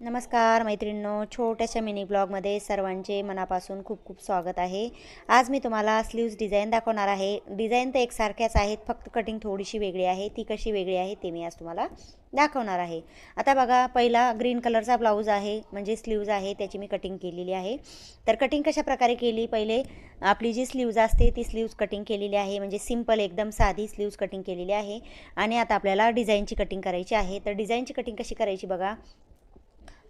नमस्कार मैत्रिणींनो, छोट्याशा मिनी ब्लॉगमध्ये सर्वांचे मनापासून खूप खूप स्वागत आहे। आज मी तुम्हाला स्लीव्स डिझाईन दाखवणार आहे। डिझाईन तर एकसारख्याच आहेत, फक्त कटिंग थोडीशी वेगळी आहे। ती कशी वेगळी आहे ते मी आज तुम्हाला दाखवणार आहे। आता बघा, पहिला ग्रीन कलरचा ब्लाऊज आहे, म्हणजे स्लीव्ज आहे, त्याची मी कटिंग केलेली आहे। तर कटिंग कशा प्रकारे केली, पहिले आपली जी स्लीव्ज असते ती स्लीव्ज कटिंग केलेली आहे, म्हणजे सिंपल एकदम साधी स्लीव्ज कटिंग केलेली आहे। आणि आता आपल्याला डिझाईनची कटिंग करायची आहे। तर डिझाईनची कटिंग कशी करायची बघा।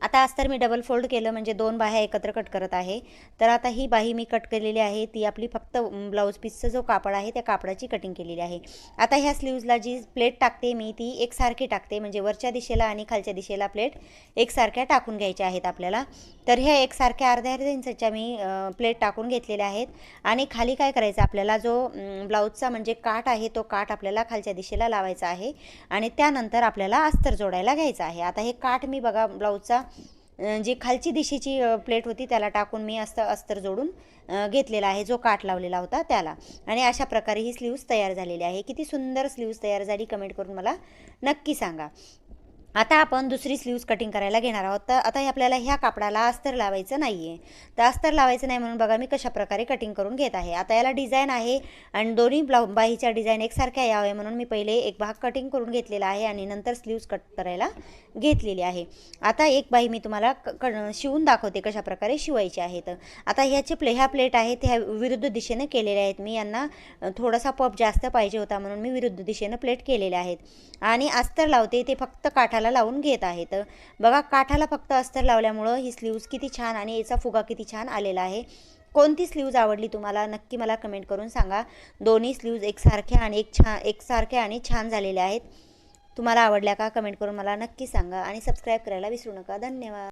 आता अस्तर मी डबल फोल्ड केलं, म्हणजे दोन बाह्या एकत्र कट करत आहे। तर आता ही बाही मी कट केलेली आहे, ती आपली फक्त ब्लाऊज पीसचा जो कापड आहे त्या कापडाची कटिंग केलेली आहे। आता ह्या स्लीव्जला जी प्लेट टाकते मी, ती एकसारखी टाकते, म्हणजे वरच्या दिशेला आणि खालच्या दिशेला प्लेट एकसारख्या टाकून घ्यायच्या आहेत आपल्याला। तर ह्या एकसारख्या अर्ध्या अर्ध्या इंचाच्या मी प्लेट टाकून घेतलेल्या आहेत। आणि खाली काय करायचं, आपल्याला जो ब्लाऊजचा म्हणजे काठ आहे तो काठ आपल्याला खालच्या दिशेला लावायचा आहे। आणि त्यानंतर आपल्याला अस्तर जोडायला घ्यायचं आहे। आता हे काठ मी बघा, ब्लाऊजचा जी खालची दिशेची प्लेट होती त्याला टाकून मी अस्तर जोडून घेतलेला आहे, जो काठ लावलेला होता त्याला। आणि अशा प्रकारे ही स्लीव्स तयार झालेली आहे। किती सुंदर स्लीव्स तयार झाली, कमेंट करून मला नक्की सांगा। आता आपण दुसरी स्लीव्स कटिंग करायला घेणार आहोत। तर आता आपल्याला ह्या कापडाला अस्तर लावायचं नाही आहे। तर अस्तर लावायचं नाही म्हणून बघा मी कशा प्रकारे कटिंग करून घेत आहे। आता याला डिझाईन आहे आणि दोन्ही बाहीच्या डिझाईन एकसारख्या यावे म्हणून मी पहिले एक भाग कटिंग करून घेतलेला आहे आणि नंतर स्लीव्स कट करायला घेतलेली आहे। आता एक बाही मी तुम्हाला शिवून दाखवते कशा प्रकारे शिवायची आहे। तर आता ह्या प्लेट आहेत, ह्या विरुद्ध दिशेने केलेल्या आहेत। मी यांना थोडासा पफ जास्त पाहिजे होता म्हणून मी विरुद्ध दिशेने प्लेट केलेल्या आहेत। आणि अस्तर लावते ते फक्त काठाला लावून घेत आहे। तर बघा, काठाला फक्त अस्तर लावल्यामुळं ही स्लीव्स किती छान आणि याचा फुगा किती छान आलेला आहे। कोणती स्लीव्ज आवडली तुम्हाला नक्की मला कमेंट करून सांगा। दोन्ही स्लीव्ज एकसारख्या आणि छान झालेल्या आहेत। तुम्हाला आवडल्या का, कमेंट करून मला नक्की सांगा आणि सबस्क्राईब करायला विसरू नका। धन्यवाद।